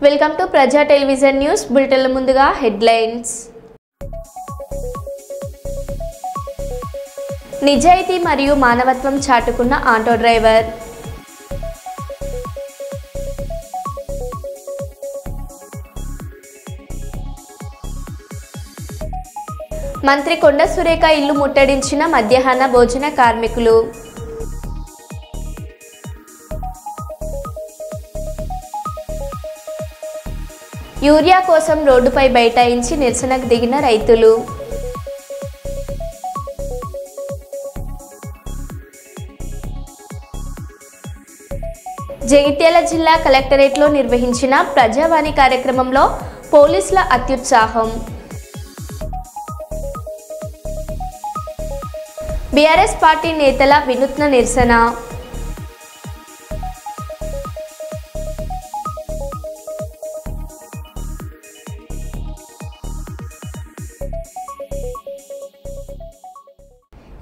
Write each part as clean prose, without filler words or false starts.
Welcome to ప్రజా television news బులెటిన్ల ముందుగా headlines. నిజాయితీ మరియు మానవత్వం చాటుకున్న ఆటో డ్రైవర్. మంత్రి కొండ సురేఖ ఇల్లు ముట్టడించిన మధ్యాహ్న భోజన కార్మికులు. యూరియా కోసం రోడ్డుపై బైఠాయించి నిరసనకు దిగిన రైతులు. జగిత్యాల జిల్లా కలెక్టరేట్లో నిర్వహించిన ప్రజావాణి కార్యక్రమంలో పోలీసుల అత్యుత్సాహం. బీఆర్ఎస్ పార్టీ నేతల వినూత్న నిరసన.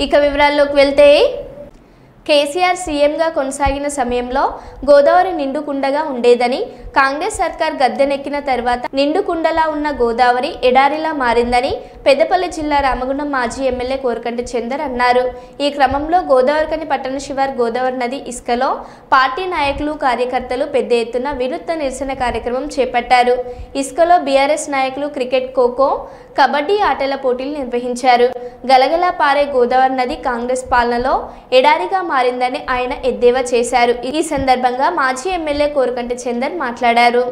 ఇక వివరాల్లోకి వెళ్తే, కేసీఆర్ సీఎంగా కొనసాగిన సమయంలో గోదావరి నిండుకుండగా ఉండేదని, కాంగ్రెస్ సర్కార్ గద్దెనెక్కిన తర్వాత నిండుకుండలా ఉన్న గోదావరి ఎడారిలా మారిందని పెద్దపల్లి జిల్లా రామగుండం మాజీ ఎమ్మెల్యే కోరకంటి చందర్ అన్నారు. ఈ క్రమంలో గోదావరికని పట్టణ శివార్ గోదావరి నది ఇసుకలో పార్టీ నాయకులు కార్యకర్తలు పెద్ద ఎత్తున వినూత్న నిరసన కార్యక్రమం చేపట్టారు. ఇసుకలో బీఆర్ఎస్ నాయకులు క్రికెట్, ఖోఖో, కబడ్డీ ఆటల పోటీలు నిర్వహించారు. గలగలా పారే గోదావరి నది కాంగ్రెస్ పాలనలో ఎడారిగా మారిందని ఆయన ఎద్దేవా చేశారు. ఈ సందర్భంగా మాజీ ఎమ్మెల్యే కోరకంటి చందర్ మాట్లాడారు.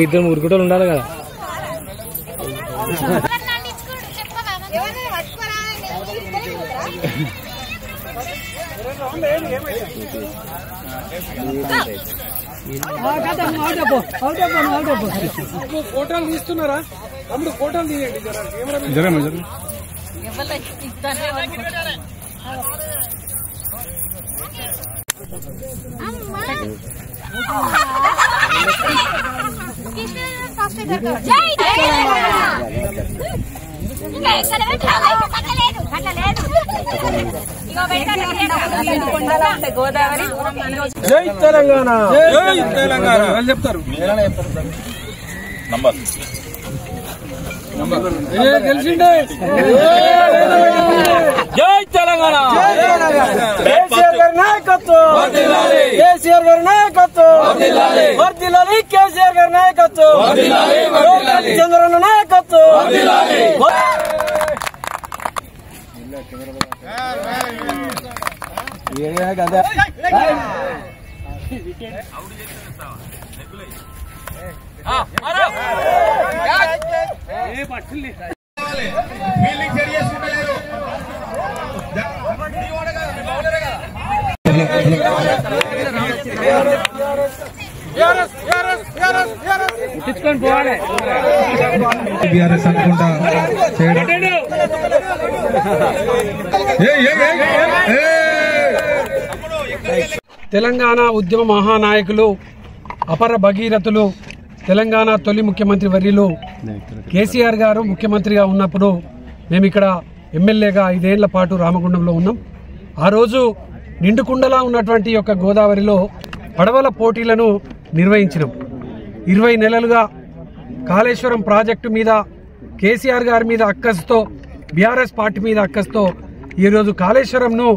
ఇద్దరు మురుగుటోళ్ళు ఉండాలి కదా. ఫోటోలు తీస్తున్నారా తమ్ముడు? ఫోటోలు తీయండి. జై తెలంగాణ, జై తెలంగాణ చెప్తారు. తెలిసిండే జై తెలంగాణ, కేసీఆర్ గారి నాయకత్వం, కేసీఆర్ గారి నాయకత్వం, వర్ధిల్లాలి కేసీఆర్ గారి నాయకత్వం, చంద్రన్న నాయకత్వం. బీఆర్ఎస్ అనుకుంటా తెలంగాణ ఉద్యమ మహానాయకులు, అపర భగీరథులు, తెలంగాణ తొలి ముఖ్యమంత్రి వర్యులు కేసీఆర్ గారు ముఖ్యమంత్రిగా ఉన్నప్పుడు మేము ఇక్కడ ఎమ్మెల్యేగా 5 ఏళ్ల పాటు రామగుండంలో ఉన్నాం. ఆ రోజు నిండుకుండలా ఉన్నటువంటి యొక్క గోదావరిలో పడవల పోటీలను నిర్వహించినాం. 20 నెలలుగా కాళేశ్వరం ప్రాజెక్టు మీద కేసీఆర్ గారి మీద అక్కసుతో, బీఆర్ఎస్ పార్టీ మీద అక్కసుతో ఈరోజు కాళేశ్వరంను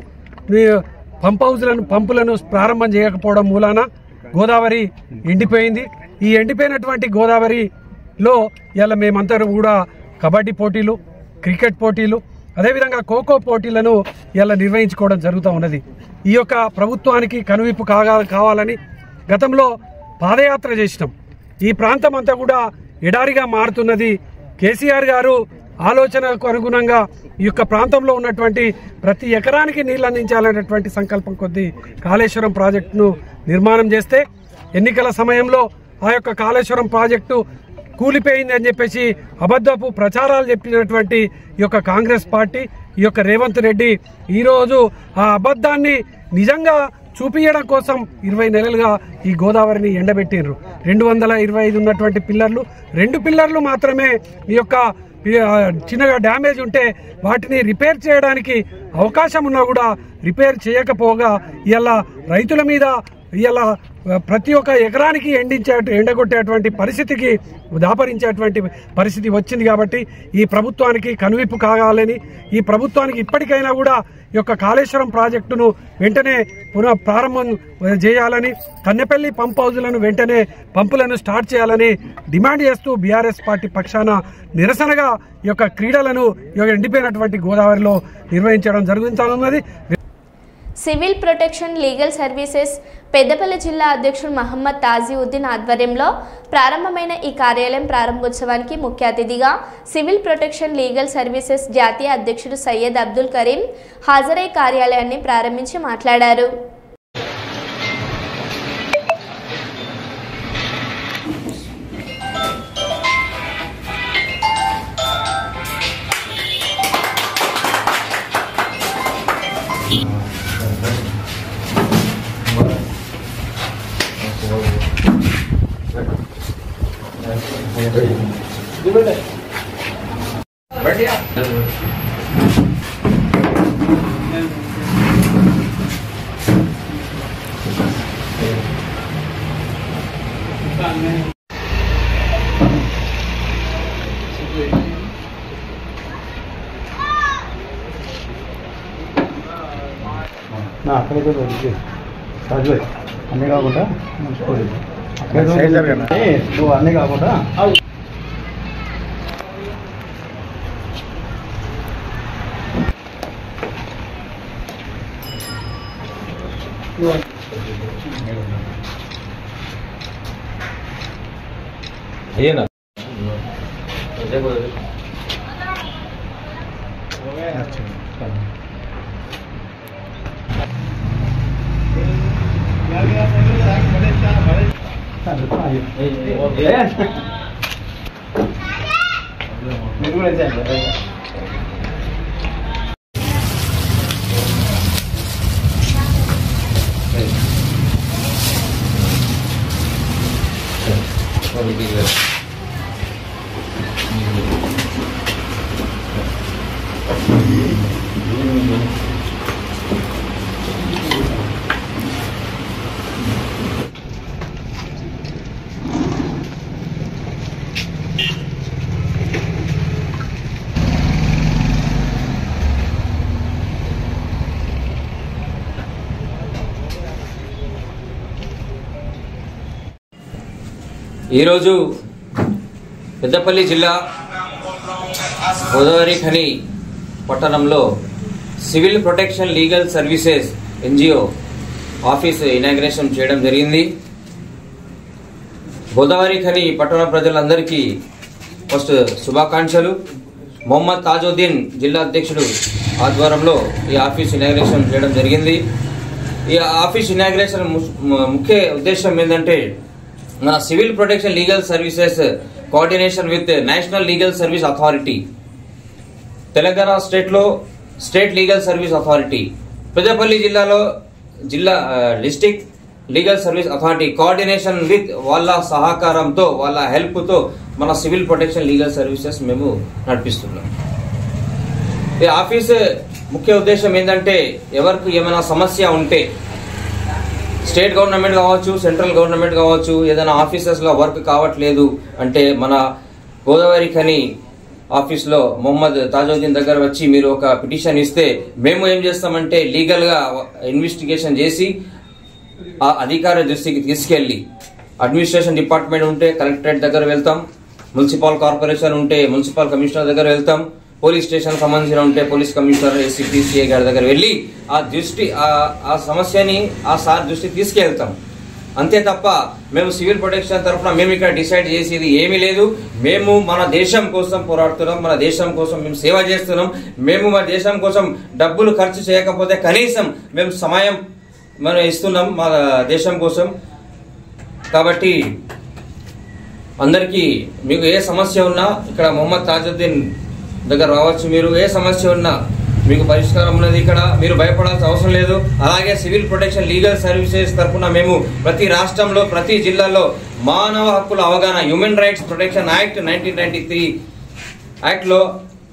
పంపులను ప్రారంభం చేయకపోవడం మూలాన గోదావరి ఎండిపోయింది. ఈ ఎండిపోయినటువంటి గోదావరిలో ఇలా మేమందరం కూడా కబడ్డీ పోటీలు, క్రికెట్ పోటీలు, అదేవిధంగా ఖోఖో పోటీలను ఇలా నిర్వహించుకోవడం జరుగుతూ ఉన్నది. ఈ యొక్క ప్రభుత్వానికి కనువిప్పు కావాలని గతంలో పాదయాత్ర చేసినాం. ఈ ప్రాంతం అంతా కూడా ఎడారిగా మారుతున్నది. కేసీఆర్ గారు ఆలోచనకు అనుగుణంగా ఈ యొక్క ప్రాంతంలో ఉన్నటువంటి ప్రతి ఎకరానికి నీళ్లు అందించాలనేటువంటి సంకల్పం కొద్దీ కాళేశ్వరం ప్రాజెక్టును నిర్మాణం చేస్తే, ఎన్నికల సమయంలో ఆ యొక్క కాళేశ్వరం ప్రాజెక్టు కూలిపోయింది అని చెప్పేసి అబద్ధపు ప్రచారాలు చెప్పినటువంటి ఈ యొక్క కాంగ్రెస్ పార్టీ, ఈ యొక్క రేవంత్ రెడ్డి ఈరోజు ఆ అబద్ధాన్ని నిజంగా చూపించడం కోసం 20 నెలలుగా ఈ గోదావరిని ఎండబెట్టిండ్రు. 225 ఉన్నటువంటి పిల్లర్లు 2 పిల్లర్లు మాత్రమే ఈ యొక్క చిన్నగా డ్యామేజ్ ఉంటే వాటిని రిపేర్ చేయడానికి అవకాశం ఉన్నా కూడా రిపేర్ చేయకపోగా ఇలా రైతుల మీద ఇలా ప్రతి ఒక్క ఎకరానికి ఎండగొట్టేటువంటి పరిస్థితికి దాపరించేటువంటి పరిస్థితి వచ్చింది. కాబట్టి ఈ ప్రభుత్వానికి కనువిప్పు కావాలని, ఈ ప్రభుత్వానికి ఇప్పటికైనా కూడా ఈ యొక్క కాళేశ్వరం ప్రాజెక్టును వెంటనే పునః ప్రారంభం చేయాలని, కన్నెపల్లి పంప్ హౌజులను వెంటనే పంపులను స్టార్ట్ చేయాలని డిమాండ్ చేస్తూ బీఆర్ఎస్ పార్టీ పక్షాన నిరసనగా ఈ యొక్క క్రీడలను ఎండిపోయినటువంటి గోదావరిలో నిర్వహించడం జరుగుతున్నది. Civil protection legal services Peddapalli జిల్లా అధ్యక్షుడు మహమ్మద్ తాజీవుద్దీన్ ఆధ్వర్యంలో ప్రారంభమైన ఈ కార్యాలయం ప్రారంభోత్సవానికి ముఖ్య అతిథిగా సివిల్ ప్రొటెక్షన్ లీగల్ సర్వీసెస్ జాతీయ అధ్యక్షుడు సయ్యద్ అబ్దుల్ కరీం హాజరై కార్యాలయాన్ని ప్రారంభించి మాట్లాడారు. అక్కడికి రాజు అన్నీ కాకుండా నువ్వు అన్నీ కాకుండా అయ్యేనా ఈరోజు పెద్దపల్లి జిల్లా గోదావరి ఖని పట్టణంలో civil protection legal services NGO office inauguration చేయడం జరిగింది. గోదావరి ఖని పట్టణ ప్రజలందరికీ ఫస్ట్ శుభాకాంక్షలు. మొహమ్మద్ తాజుద్దీన్ జిల్లా అధ్యక్షుడు ఆధ్వర్యంలో ఈ ఆఫీస్ ఇనాగ్రేషన్ చేయడం జరిగింది. ఈ ఆఫీస్ ఇనాగ్రేషన్ ముఖ్య ఉద్దేశం ఏంటంటే మన civil protection legal services coordination with national legal service authority, Telangana స్టేట్లో state legal service authority, Peddapalli జిల్లాలో జిల్లా district legal service authority coordination with వాళ్ళ సహకారంతో వాళ్ళ హెల్ప్తో మన సివిల్ ప్రొటెక్షన్ లీగల్ సర్వీసెస్ మేము నడిపిస్తున్నాం. ఈ ఆఫీస్ ముఖ్య ఉద్దేశం ఏంటంటే ఎవరికి ఏమైనా సమస్య ఉంటే స్టేట్ గవర్నమెంట్ కావచ్చు, సెంట్రల్ గవర్నమెంట్ కావచ్చు, ఏదైనా ఆఫీసెస్లో వర్క్ కావట్లేదు అంటే మన గోదావరి ఖని ఆఫీస్లో మొహమ్మద్ తాజుద్దీన్ దగ్గర వచ్చి మీరు ఒక పిటిషన్ ఇస్తే మేము ఏం చేస్తామంటే లీగల్గా ఇన్వెస్టిగేషన్ చేసి ఆ అధికారి దృష్టికి తీసుకెళ్లి అడ్మినిస్ట్రేషన్ డిపార్ట్మెంట్ ఉంటే కలెక్టరేట్ దగ్గర వెళ్తాం, మున్సిపల్ కార్పొరేషన్ ఉంటే మున్సిపల్ కమిషనర్ దగ్గర వెళ్తాం, పోలీస్ స్టేషన్ సంబంధించిన ఉంటే పోలీస్ కమిషనర్ ఎస్సీ సిఐ గారి దగ్గర వెళ్ళి ఆ సమస్యని ఆ సార్ దృష్టికి తీసుకెళ్తాం. అంతే తప్ప మేము సివిల్ ప్రొటెక్షన్ తరఫున మేము ఇక్కడ డిసైడ్ చేసేది ఏమీ లేదు. మేము మన దేశం కోసం పోరాడుతున్నాం, మన దేశం కోసం మేము సేవ చేస్తున్నాం. మేము మన దేశం కోసం డబ్బులు ఖర్చు చేయకపోతే కనీసం మేము సమయం మనం ఇస్తున్నాం మా దేశం కోసం. కాబట్టి అందరికీ మీకు ఏ సమస్య ఉన్నా ఇక్కడ మొహమ్మద్ తాజుద్దీన్ దగ్గర రావచ్చు. మీరు ఏ సమస్య ఉన్నా మీకు పరిష్కారం ఉన్నది. ఇక్కడ మీరు భయపడాల్సిన అవసరం లేదు. అలాగే సివిల్ ప్రొటెక్షన్ లీగల్ సర్వీసెస్ తరఫున మేము ప్రతి రాష్ట్రంలో ప్రతి జిల్లాలో మానవ హక్కుల అవగాహన హ్యూమన్ రైట్స్ ప్రొటెక్షన్ యాక్ట్ 1993 యాక్ట్లో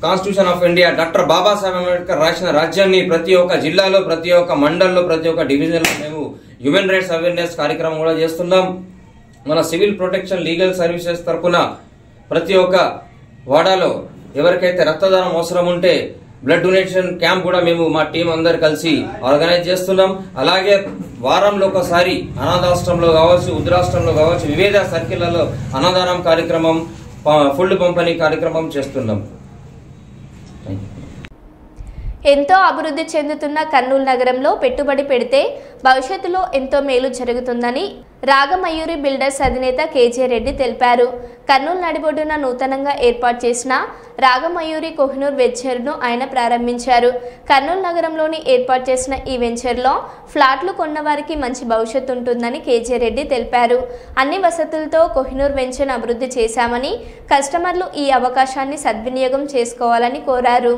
constitution of India doctor Babasaheb Ambedkar రాసిన రాజ్యాన్ని ప్రతి ఒక్క జిల్లాలో ప్రతి ఒక్క మండల్లో ప్రతి ఒక్క డివిజన్లో మేము హ్యూమన్ రైట్స్ అవేర్నెస్ కార్యక్రమం కూడా చేస్తున్నాం. మన సివిల్ ప్రొటెక్షన్ లీగల్ సర్వీసెస్ తరఫున ప్రతి ఒక్క వాడాలో ఎవరికైతే రక్తదానం అవసరం ఉంటే బ్లడ్ డొనేషన్ క్యాంప్ కూడా మేము మా టీం అందరు కలిసి ఆర్గనైజ్ చేస్తున్నాం. అలాగే వారంలో ఒకసారి అనాథాశ్రమంలో కావచ్చు, వృద్ధాశ్రమంలో కావచ్చు, వివిధ సర్కిళ్లలో అన్నదానం కార్యక్రమం, ఫుడ్ పంపిణీ కార్యక్రమం చేస్తున్నాం. ఎంతో అభివృద్ధి చెందుతున్న కర్నూలు నగరంలో పెట్టుబడి పెడితే భవిష్యత్తులో ఎంతో మేలు జరుగుతుందని రాగమయూరి బిల్డర్స్ అధినేత కేజే రెడ్డి తెలిపారు. కర్నూలు నడిబొడ్డున నూతనంగా ఏర్పాటు చేసిన రాగమయూరి కోహినూర్ వెంచర్ను ఆయన ప్రారంభించారు. కర్నూలు నగరంలోని ఏర్పాటు చేసిన ఈ వెంచర్లో ఫ్లాట్లు కొన్నవారికి మంచి భవిష్యత్తు ఉంటుందని కేజే రెడ్డి తెలిపారు. అన్ని వసతులతో కోహినూర్ వెంచర్ను అభివృద్ధి చేశామని కస్టమర్లు ఈ అవకాశాన్ని సద్వినియోగం చేసుకోవాలని కోరారు.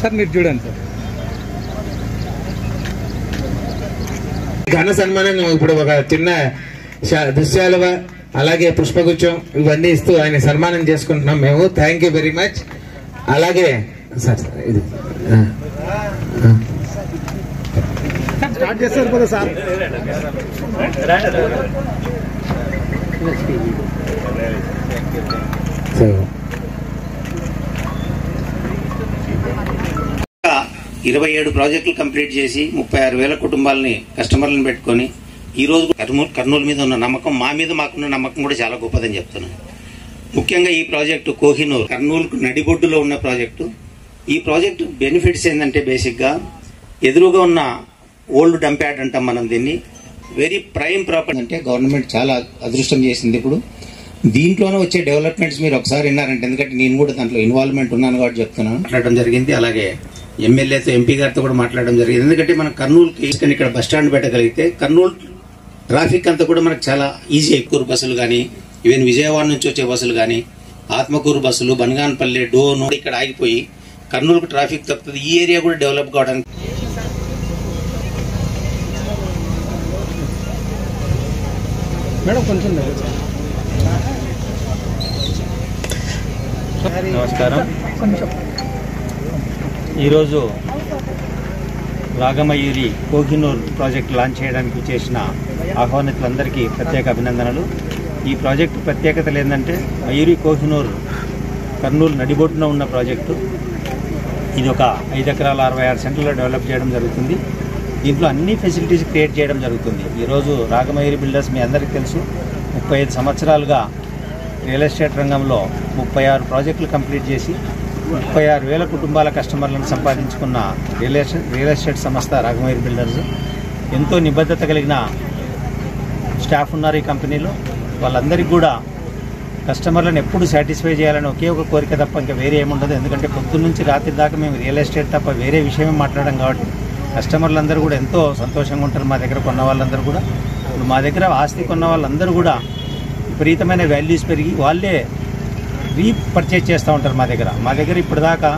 సార్ మీరు చూడండి సార్, ఘన సన్మానం ఇప్పుడు ఒక చిన్న దుశ్శాలువ అలాగే పుష్పగుచ్చం ఇవన్నీ ఇస్తూ ఆయన సన్మానం చేసుకుంటున్నాం మేము. Thank you very much. అలాగే సార్ ఇది స్టార్ట్ చేస్తారు కదా సార్. సో 27 ప్రాజెక్టులు కంప్లీట్ చేసి 36,000 కుటుంబాలని కస్టమర్లను పెట్టుకొని ఈ రోజు కర్నూలు మీద ఉన్న నమ్మకం, మా మీద మాకున్న నమ్మకం కూడా చాలా గొప్పదని చెప్తున్నాను. ముఖ్యంగా ఈ ప్రాజెక్టు కోహినూర్ కర్నూలుకు నడిబొడ్డులో ఉన్న ప్రాజెక్టు. ఈ ప్రాజెక్టు బెనిఫిట్స్ ఏంటంటే బేసిక్గా ఎదురుగా ఉన్న ఓల్డ్ డంప్యార్డ్ అంటాం మనం దీన్ని. వెరీ ప్రైమ్ ప్రాపర్టీ అంటే గవర్నమెంట్ చాలా అదృష్టం చేసింది. ఇప్పుడు దీంట్లోనే వచ్చే డెవలప్మెంట్స్ మీరు ఒకసారి విన్నారంటే, ఎందుకంటే నేను కూడా దాంట్లో ఇన్వాల్వ్మెంట్ ఉన్నాను కాబట్టి చెప్తున్నాను. మాట్లాడడం జరిగింది. అలాగే ఎమ్మెల్యేతో ఎంపీ గారితో కూడా మాట్లాడడం జరిగింది. ఎందుకంటే మనం కర్నూలుకి ఇక్కడ బస్ స్టాండ్ పెట్టగలిగితే కర్నూలు ట్రాఫిక్ అంతా కూడా మనకు చాలా ఈజీ. ఎక్కువ బస్సులు కానీ, ఈవెన్ విజయవాడ నుంచి వచ్చే బస్సులు కానీ, ఆత్మకూరు బస్సులు, బనగానపల్లి, డోను ఇక్కడ ఆగిపోయి కర్నూలుకు ట్రాఫిక్ తప్పుతుంది. ఈ ఏరియా కూడా డెవలప్ కావడానికి మేడం కొంచెం నమస్కారం. ఈరోజు రాగమయూరి కోహినూర్ ప్రాజెక్ట్ లాంచ్ చేయడానికి చేసిన ఆహ్వానితులందరికీ ప్రత్యేక అభినందనలు. ఈ ప్రాజెక్టు ప్రత్యేకతలు ఏంటంటే మయూరి కోహినూర్ కర్నూలు నడిబొట్టున ఉన్న ప్రాజెక్టు. ఇది ఒక 5 ఎకరాల 66 సెంట్లలో డెవలప్ చేయడం జరుగుతుంది. దీంట్లో అన్ని ఫెసిలిటీస్ క్రియేట్ చేయడం జరుగుతుంది. ఈరోజు రాగమయూరి బిల్డర్స్ మీ అందరికీ తెలుసు, 35 సంవత్సరాలుగా రియల్ ఎస్టేట్ రంగంలో 36 ప్రాజెక్టులు కంప్లీట్ చేసి 36,000 కుటుంబాల కస్టమర్లను సంపాదించుకున్న రియల్ ఎస్టేట్ సంస్థ రాగమయూరి బిల్డర్స్. ఎంతో నిబద్ధత కలిగిన స్టాఫ్ ఉన్నారు ఈ కంపెనీలో. వాళ్ళందరికీ కూడా కస్టమర్లను ఎప్పుడు సాటిస్ఫై చేయాలని ఒకే ఒక కోరిక తప్ప ఇంకా వేరే ఏముండదు. ఎందుకంటే పొద్దున్న నుంచి రాత్రి దాకా మేము రియల్ ఎస్టేట్ తప్ప వేరే విషయమే మాట్లాడడం కాబట్టి కస్టమర్లందరూ కూడా ఎంతో సంతోషంగా ఉంటారు. మా దగ్గర కొన్న వాళ్ళందరూ కూడా, ఇప్పుడు మా దగ్గర ఆస్తి కొన్న వాళ్ళందరూ కూడా విపరీతమైన వాల్యూస్ పెరిగి వాళ్ళే రీపర్చేజ్ చేస్తూ ఉంటారు మా దగ్గర. ఇప్పటిదాకా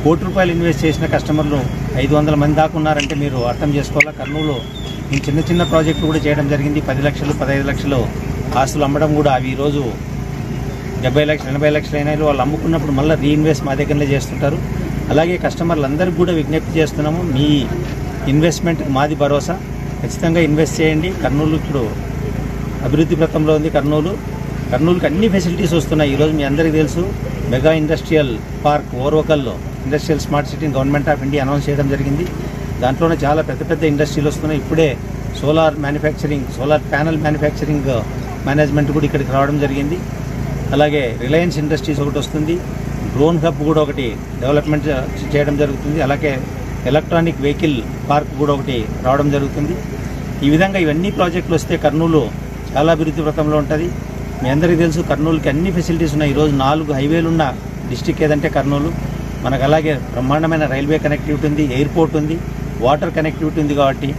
₹1,00,00,000 ఇన్వెస్ట్ చేసిన కస్టమర్లు 500 మంది దాకా ఉన్నారంటే మీరు అర్థం చేసుకోవాలా. కర్నూలు నేను చిన్న ప్రాజెక్టులు కూడా చేయడం జరిగింది. 10 లక్షలు 15 లక్షలు ఆస్తులు అమ్మడం కూడా అవి ఈరోజు 70 లక్షలు 80 లక్షలు అయినా వాళ్ళు అమ్ముకున్నప్పుడు మళ్ళీ రీఇన్వెస్ట్ మా దగ్గరనే చేస్తుంటారు. అలాగే కస్టమర్లందరికీ కూడా విజ్ఞప్తి చేస్తున్నాము, మీ ఇన్వెస్ట్మెంట్కి మాది భరోసా. ఖచ్చితంగా ఇన్వెస్ట్ చేయండి. కర్నూలు ఇప్పుడు అభివృద్ధి పథంలో ఉంది. కర్నూలుకి అన్ని ఫెసిలిటీస్ వస్తున్నాయి. ఈరోజు మీ అందరికీ తెలుసు, మెగా ఇండస్ట్రియల్ పార్క్ ఓర్వకల్లో ఇండస్ట్రియల్ స్మార్ట్ సిటీని గవర్నమెంట్ ఆఫ్ ఇండియా అనౌన్స్ చేయడం జరిగింది. దాంట్లోనే చాలా పెద్ద ఇండస్ట్రీలు వస్తున్నాయి. ఇప్పుడే సోలార్ ప్యానల్ మ్యానుఫ్యాక్చరింగ్ మేనేజ్మెంట్ కూడా ఇక్కడికి రావడం జరిగింది. అలాగే రిలయన్స్ ఇండస్ట్రీస్ ఒకటి వస్తుంది. డ్రోన్ హబ్ కూడా ఒకటి డెవలప్మెంట్ చేయడం జరుగుతుంది. అలాగే ఎలక్ట్రానిక్ వెహికల్ పార్క్ కూడా ఒకటి రావడం జరుగుతుంది. ఈ విధంగా ఇవన్నీ ప్రాజెక్టులు వస్తే కర్నూలు చాలా అభివృద్ధి పథంలో ఉంటుంది. మీ అందరికీ తెలుసు, కర్నూలుకి అన్ని ఫెసిలిటీస్ ఉన్నాయి. ఈరోజు 4 హైవేలు ఉన్న డిస్టిక్ ఏదంటే కర్నూలు. మనకు అలాగే బ్రహ్మాండమైన రైల్వే కనెక్టివిటీ ఉంది, ఎయిర్పోర్ట్ ఉంది, వాటర్ కనెక్టివిటీ ఉంది. కాబట్టి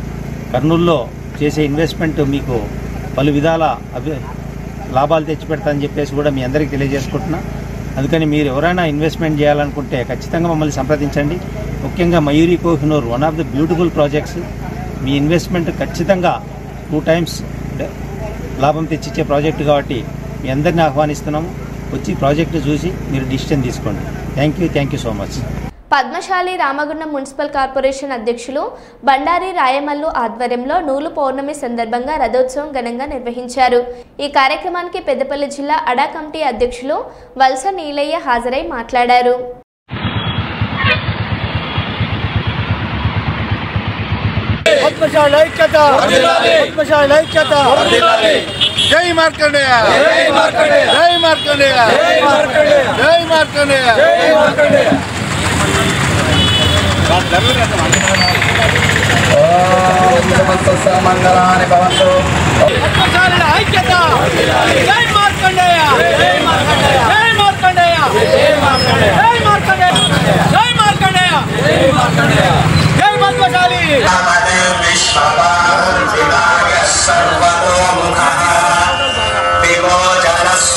కర్నూలులో చేసే ఇన్వెస్ట్మెంట్ మీకు పలు విధాల లాభాలు తెచ్చిపెడతానని చెప్పేసి కూడా మీ అందరికీ తెలియజేసుకుంటున్నా. అందుకని మీరు ఎవరైనా ఇన్వెస్ట్మెంట్ చేయాలనుకుంటే ఖచ్చితంగా మమ్మల్ని సంప్రదించండి. ముఖ్యంగా Mayuri Kohinoor one of the beautiful projects. Me investment ఖచ్చితంగా 2 times లాభం తెచ్చిచ్చే ప్రాజెక్టు కాబట్టి మీ అందరినీ ఆహ్వానిస్తున్నాము. వచ్చి ప్రాజెక్టు చూసి మీరు డిసిషన్ తీసుకోండి. Thank you so much. Padmashali Ramagundam municipal corporation అధ్యక్షులు బండారి రాయమల్లు ఆధ్వర్యంలో నూలు పౌర్ణమి సందర్భంగా రథోత్సవం ఘనంగా నిర్వహించారు. ఈ కార్యక్రమానికి పెద్దపల్లి జిల్లా అడా కమిటీ అధ్యక్షులు వలస నీలయ్య హాజరై మాట్లాడారు. జై మార్కండేయ, జై మార్కండేయ, జై మార్కండేయ, జై మార్కండేయ, జై మార్కండేయ, జై మార్కండేయ. మంగళాని భవంతు. ఐక్యత. జై మార్కండేయ, జై మార్కండేయ, జై మార్కండేయ, జై మార్కండేయ, జై మార్కండేయ, జై మార్కండేయ, జై మార్కండేయ, జై పద్మశాలి.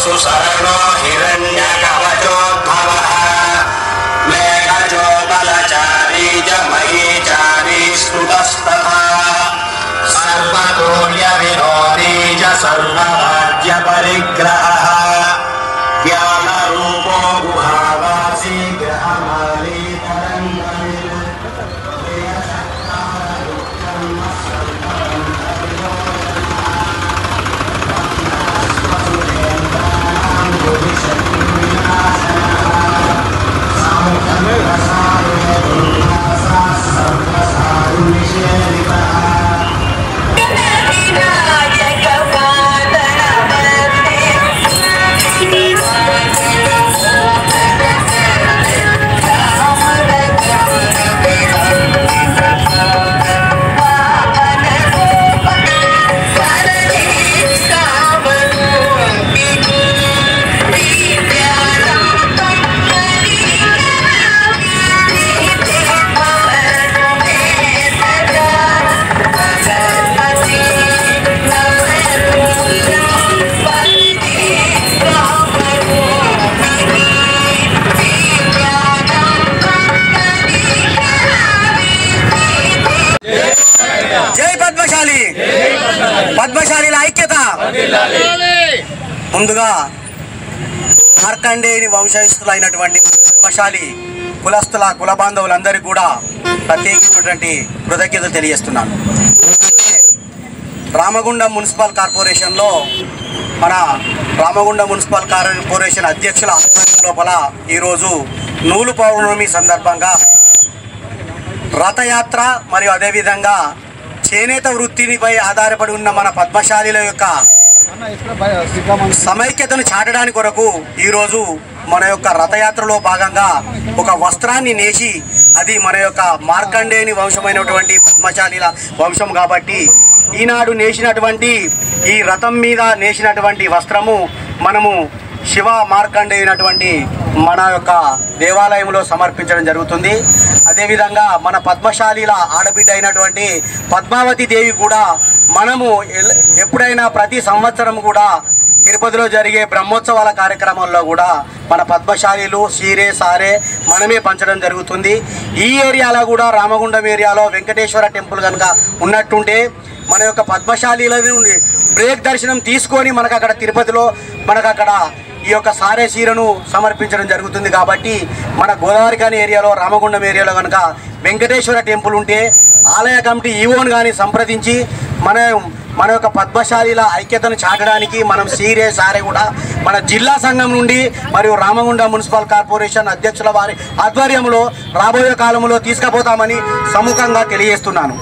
सुसर्णो हिरण्यकवचोद्भवः मेघजो बलचारी जमयीचारी स्तुतस्तथा सर्वतोर्यविनोदी च सर्वराज्यपरिग्रहः ज्ञानरूपो गुहावासी ग्रहमाली పద్మశాలీల ఐక్యత. ముందుగా మార్కండేయుని వంశస్థులైనటువంటి పద్మశాలి కులస్తుల కుల బాంధవులందరికీ కూడా ప్రత్యేకమైనటువంటి కృతజ్ఞతలు తెలియజేస్తున్నాను. రామగుండం మున్సిపల్ కార్పొరేషన్లో మన రామగుండం మున్సిపల్ కార్పొరేషన్ అధ్యక్షుల ఆధ్వర్యం లోపల ఈరోజు నూలు పౌర్ణమి సందర్భంగా రథయాత్ర మరియు అదేవిధంగా చేనేత వృత్తినిపై ఆధారపడి ఉన్న మన పద్మశాలీల యొక్క సమైక్యతను చాటడానికి కొరకు ఈరోజు మన యొక్క రథయాత్రలో భాగంగా ఒక వస్త్రాన్ని నేసి, అది మన యొక్క మార్కండేయుని వంశమైనటువంటి పద్మశాలీల వంశం కాబట్టి ఈనాడు నేసినటువంటి ఈ రథం మీద నేసినటువంటి వస్త్రము మనము శివ మార్కండేయునటువంటి మన యొక్క దేవాలయంలో సమర్పించడం జరుగుతుంది. అదేవిధంగా మన పద్మశాలీల ఆడబిడ్డ అయినటువంటి పద్మావతి దేవి కూడా మనము ఎప్పుడైనా ప్రతి సంవత్సరం కూడా తిరుపతిలో జరిగే బ్రహ్మోత్సవాల కార్యక్రమాల్లో కూడా మన పద్మశాలీలు సీరే సారే మనమే పంచడం జరుగుతుంది. ఈ ఏరియాలో కూడా రామగుండం ఏరియాలో వెంకటేశ్వర టెంపుల్ కనుక ఉన్నట్టుంటే మన యొక్క పద్మశాలీల నుండి బ్రేక్ దర్శనం తీసుకొని మనకు అక్కడ తిరుపతిలో మనకు అక్కడ ఈ యొక్క సారే సీరను సమర్పించడం జరుగుతుంది. కాబట్టి మన గోదావరి కాని ఏరియాలో రామగుండం ఏరియాలో కనుక వెంకటేశ్వర టెంపుల్ ఉంటే ఆలయ కమిటీ ఈవోను కానీ సంప్రదించి మన యొక్క పద్మశాలీల ఐక్యతను చాటడానికి మనం సీరే సారే కూడా మన జిల్లా సంఘం నుండి మరియు రామగుండం మున్సిపల్ కార్పొరేషన్ అధ్యక్షుల వారి ఆధ్వర్యంలో రాబోయే కాలంలో తీసుకుపోతామని సముఖంగా తెలియజేస్తున్నాను.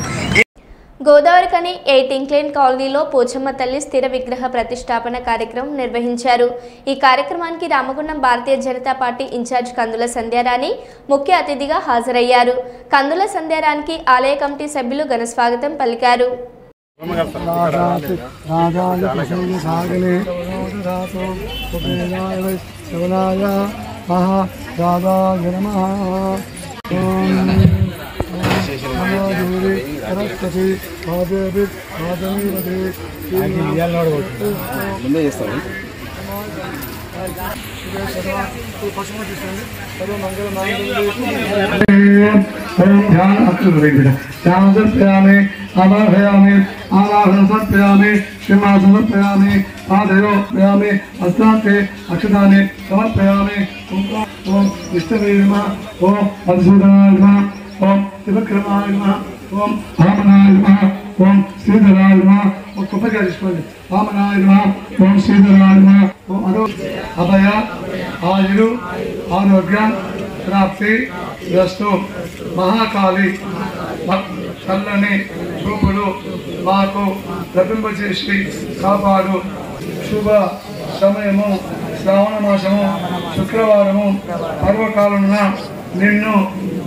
గోదావరి కని 8 ఇంక్లైన్ కాలనీలో పోచమ్మ తల్లి స్థిర విగ్రహ ప్రతిష్టాపన కార్యక్రమం నిర్వహించారు. ఈ కార్యక్రమానికి రామగుండం భారతీయ జనతా పార్టీ ఇన్ఛార్జ్ కందుల సంధ్యారాణి ముఖ్య అతిథిగా హాజరయ్యారు. కందుల సంధ్యారానికి ఆలయ కమిటీ సభ్యులు ఘన స్వాగతం పలికారు. ముందే చేస్తాను. समर्पयामि आवाहयामि आवाहन समर्पयामि श्रीमान समर्पयामि पादयो प्रयामि हस्तान्ते अक्षतानि समर्पयामि ओम विष्णवे नमः ओम मधुसूदनाय नमः ओम त्रिविक्रमाय नमः ओम वामनाय नमः ओम श्रीधराय नमः ओम कुपकारिष्पद वामनाय नमः ओम श्रीधराय नमः ओम अभय आयु आरोग्य प्राप्ति रस्तु महाकाली చల్లని చూపులు మాకు లభింపచేసి కాపాడు. శుభ సమయము శ్రావణ మాసము శుక్రవారము పర్వకాలమున నిన్ను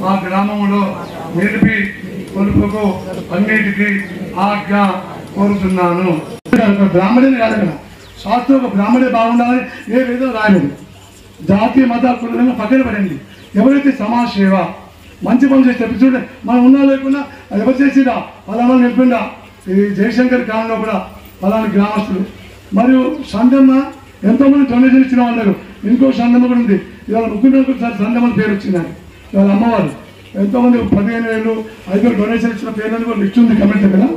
మా గ్రామంలో నిలిపి కొలుపుకు అన్నిటికీ ఆజ్ఞ కోరుతున్నాను. బ్రాహ్మణుని కాదు కదా, శాస్త్రం ఒక బ్రాహ్మణే బాగుండాలని ఏ లేదో రాయలేదు. జాతీయ మత కులంగా పక్కన పడింది. ఎవరైతే సమాజ సేవ మంచి పనులు చేసి చెప్పి చూడండి, మనం ఉన్నా లేకుండా అది ఎవరు చేసిరా పలానా నిలిపిండా. ఈ జయశంకర్ కాలంలో కూడా పలానా గ్రామస్తులు మరియు సందమ్మ ఎంతోమంది డొనేషన్ ఇచ్చిన వాళ్ళు. ఇంకో సందమ్మ కూడా ఉంది. ఇవాళ ముగ్గురు సందమ్మని పేరు వచ్చిందని ఇవాళ అమ్మవారు ఎంతోమంది 15,000 5,000 డొనేషన్ ఇచ్చిన పేర్లను కూడా లిస్ట్ ఉంది కమెంట్ కదా.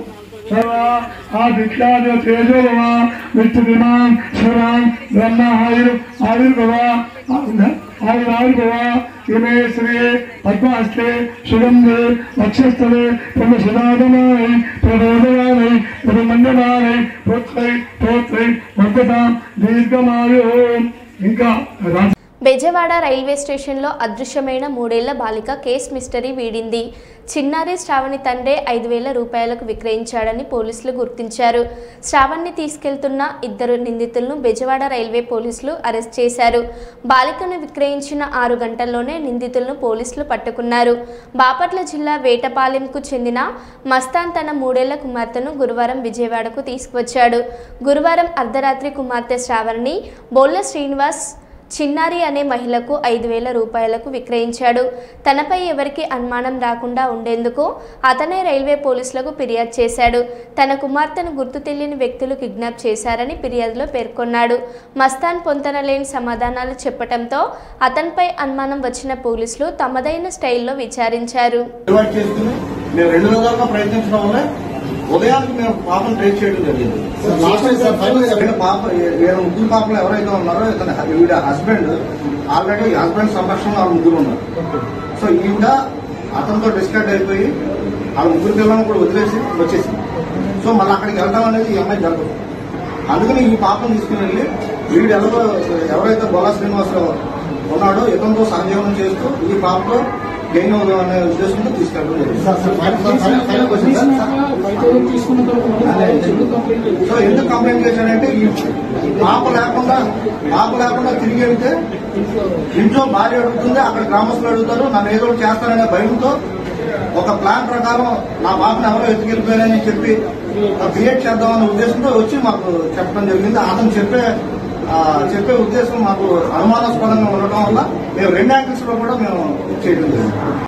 ఆదిత్యాది తేజోభవ విష్ణుమాన్ శివాన్ బ్రహ్మ ఆయుర్భవ ఆయుర్భవ ఇమే శ్రీ పద్మాస్తే శుభందే వక్షస్థలే ప్రమశనాదమానై ప్రబోధమానై ప్రమండమానై పోత్రై పోత్రై వర్ధతాం దీర్ఘమాయు. ఇంకా బెజవాడ రైల్వే స్టేషన్లో అదృశ్యమైన 3 ఏళ్ల బాలిక కేస్ మిస్టరీ వీడింది. చిన్నారి శ్రావణి తండ్రి 5,000 రూపాయలకు విక్రయించాడని పోలీసులు గుర్తించారు. శ్రావణ్ని తీసుకెళ్తున్న 2 నిందితులను బెజవాడ రైల్వే పోలీసులు అరెస్ట్ చేశారు. బాలికను విక్రయించిన 6 గంటల్లోనే నిందితులను పోలీసులు పట్టుకున్నారు. బాపట్ల జిల్లా వేటపాలెంకు చెందిన మస్తాన్ తన 3 ఏళ్ల కుమార్తెను గురువారం విజయవాడకు తీసుకువచ్చాడు. గురువారం అర్ధరాత్రి కుమార్తె శ్రావణిని బోళ్ళ శ్రీనివాస్ చిన్నారి అనే మహిళకు 5,000 రూపాయలకు విక్రయించాడు. తనపై ఎవరికి అనుమానం రాకుండా ఉండేందుకు అతనే రైల్వే పోలీసులకు ఫిర్యాదు చేశాడు. తన కుమార్తెను గుర్తు తెలియని వ్యక్తులు కిడ్నాప్ చేశారని ఫిర్యాదులో పేర్కొన్నాడు. మస్తాన్ పొంతనలేని సమాధానాలు చెప్పడంతో అతనిపై అనుమానం వచ్చిన పోలీసులు తమదైన స్టైల్లో విచారించారు. ఉదయానికి మేము పాపను ట్రేస్ చేయడం జరిగింది. ముగ్గురు పాపలు ఎవరైతే ఉన్నారో ఈవిడ హస్బెండ్ ఆల్రెడీ హస్బెండ్ సంరక్షణలో వాళ్ళ ముగ్గురు ఉన్నారు. సో ఈవిడ అతనితో డిస్కట్ అయిపోయి వాళ్ళ ముగ్గురు పిల్లలను కూడా వదిలేసి వచ్చేసింది. సో మళ్ళీ అక్కడికి వెళ్ళడం అనేది ఈ అమ్మాయి జరగదు. అందుకని ఈ పాపను తీసుకుని వెళ్ళి వీడు ఎవరైతే బోలా శ్రీనివాసరావు ఉన్నాడో ఇతనితో సహజీవనం చేస్తూ ఈ పాపతో గెయిన్ అవుదాం అనే ఉద్దేశంతో తీసుకెళ్ళడం జరిగింది. సో ఎందుకు కంప్లైంట్ చేశానంటే ఈ పాప లేకుండా తిరిగి వెళ్తే ఇంట్లో భార్య అడుగుతుంది, అక్కడ గ్రామస్తులు అడుగుతారు, నన్ను ఏదో చేస్తారనే భయంతో ఒక ప్లాన్ ప్రకారం నా పాపను ఎవరో ఎత్తుకెళ్ళిపోయారని చెప్పి క్రియేట్ చేద్దామనే ఉద్దేశంతో వచ్చి మాకు చెప్పడం జరిగింది. అతను చెప్పే ఉద్దేశం మాకు అనుమానాస్పదంగా ఉండటం వల్ల మేము 2 యాంగిల్స్ లో కూడా మేము చేయడం జరిగింది.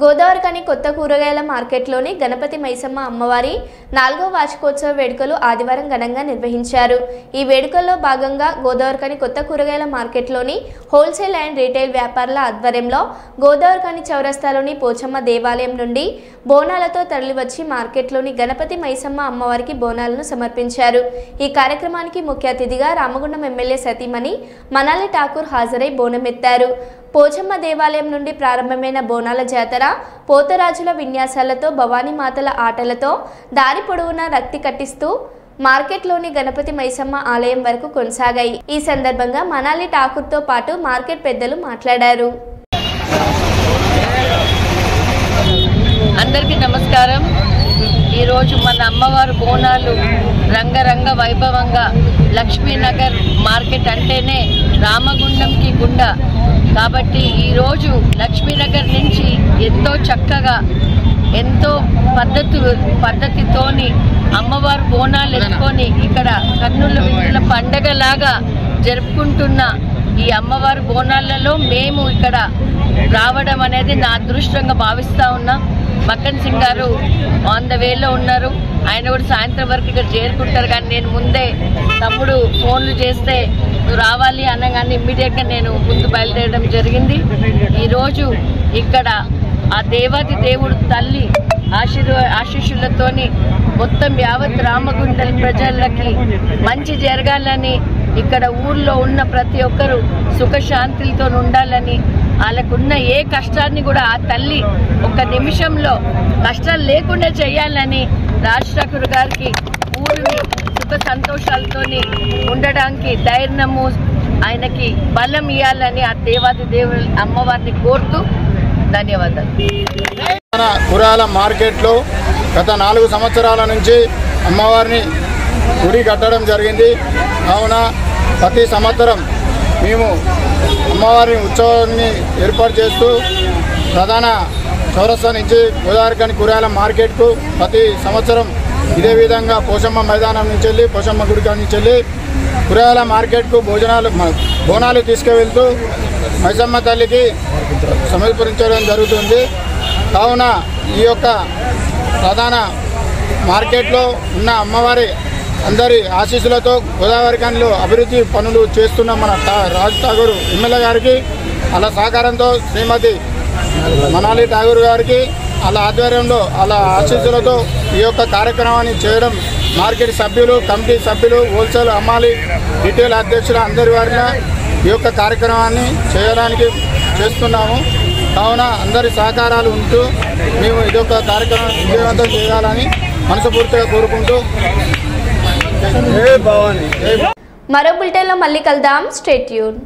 గోదావరికని కొత్త కూరగాయల మార్కెట్లోని గణపతి మైసమ్మ అమ్మవారి 4వ వార్షికోత్సవ వేడుకలు ఆదివారం ఘనంగా నిర్వహించారు. ఈ వేడుకల్లో భాగంగా గోదావరికని కొత్త కూరగాయల మార్కెట్లోని హోల్సేల్ అండ్ రీటైల్ వ్యాపారుల ఆధ్వర్యంలో గోదావరికని చౌరస్తాలోని పోచమ్మ దేవాలయం నుండి బోనాలతో తరలివచ్చి మార్కెట్లోని గణపతి మైసమ్మ అమ్మవారికి బోనాలను సమర్పించారు. ఈ కార్యక్రమానికి ముఖ్య అతిథిగా రామగుండం ఎమ్మెల్యే సతీమణి మనాలి ఠాకూర్ హాజరై బోనమెత్తారు. పోచమ్మ దేవాలయం నుండి ప్రారంభమైన బోనాల జాతర పోతరాజుల విన్యాసాలతో భవానీమాతల ఆటలతో దారి పొడవునా రక్తి కట్టిస్తూ మార్కెట్లోని గణపతి మైసమ్మ ఆలయం వరకు కొనసాగాయి. ఈ సందర్భంగా మనాలి ఠాకూర్తో పాటు మార్కెట్ పెద్దలు మాట్లాడారు. అందరికీ నమస్కారం. ఈరోజు మన అమ్మవారు బోనాలు రంగరంగ వైభవంగా లక్ష్మీనగర్ మార్కెట్ అంటేనే రామగుండంకి గుండ కాబట్టి ఈరోజు లక్ష్మీనగర్ నుంచి ఎంతో చక్కగా ఎంతో పద్ధతితోని అమ్మవారు బోనాలు ఎత్తుకొని ఇక్కడ కన్నుల విందుల పండగలాగా జరుపుకుంటున్న ఈ అమ్మవారి బోనాలలో మేము ఇక్కడ రావడం అనేది నా అదృష్టంగా భావిస్తా ఉన్నా. మక్కన్ సింగ్ గారు ఆన్ ద వేలో ఉన్నారు. ఆయన కూడా సాయంత్రం వరకు ఇక్కడ చేరుకుంటారు. కానీ నేను ముందే తమ్ముడు ఫోన్లు చేస్తే నువ్వు రావాలి అనగానే ఇమ్మీడియట్గా నేను ముందు బయలుదేరడం జరిగింది. ఈరోజు ఇక్కడ ఆ దేవాది దేవుడు తల్లి ఆశీస్సులతోని మొత్తం యావత్ రామగుండం ప్రజలకి మంచి జరగాలని, ఇక్కడ ఊర్లో ఉన్న ప్రతి ఒక్కరూ సుఖశాంతులతో ఉండాలని, వాళ్ళకున్న ఏ కష్టాన్ని కూడా ఆ తల్లి ఒక్క నిమిషంలో కష్టాలు లేకుండా చేయాలని రాజ్ ఠాకూర్ గారికి ఊరిని సుఖ సంతోషాలతోని ఉండడానికి ధైర్యము, ఆయనకి బలం ఇవ్వాలని ఆ దేవాది దేవుడు అమ్మవారిని కోరుతూ ధన్యవాదాలు. కురాల మార్కెట్లో గత 4 సంవత్సరాల నుంచి అమ్మవారిని గుడి కట్టడం జరిగింది. కావున ప్రతి సంవత్సరం మేము అమ్మవారి ఉత్సవాన్ని ఏర్పాటు చేస్తూ ప్రధాన చౌరస్తా నుంచి గోదావరిఖని కురాల మార్కెట్కు ప్రతి సంవత్సరం ఇదే విధంగా పోషమ్మ మైదానం నుంచి వెళ్ళి పోషమ్మ గుడి నుంచి వెళ్ళి కురాల మార్కెట్కు బోనాలు తీసుకువెళ్తూ మైసమ్మ తల్లికి సమర్పించడం జరుగుతుంది. కావున ఈ యొక్క ప్రధాన మార్కెట్లో ఉన్న అమ్మవారి అందరి ఆశీస్సులతో గోదావరిఖనిలో అభివృద్ధి పనులు చేస్తున్న మన రాజ్ ఠాకూర్ ఎమ్మెల్యే గారికి, అలా సహకారంతో శ్రీమతి మనాలి ఠాకూర్ గారికి, అలా ఆధ్వర్యంలో అలా ఆశీస్సులతో ఈ యొక్క కార్యక్రమాన్ని చేయడం మార్కెట్ సభ్యులు, కమిటీ సభ్యులు, హోల్సేల్ అమ్మాలి రిటైల్ అధ్యక్షుల అందరి వారిన ఈ యొక్క కార్యక్రమాన్ని చేయడానికి చేస్తున్నాము. కావున అందరి సహకారాలు ఉంటూ మేము ఇదొక కార్యక్రమం విజయవంతం చేయాలని మనస్ఫూర్తిగా కోరుకుంటూ మరో బులెటిన్లో మళ్ళీ కలుద్దాం. Stay tune.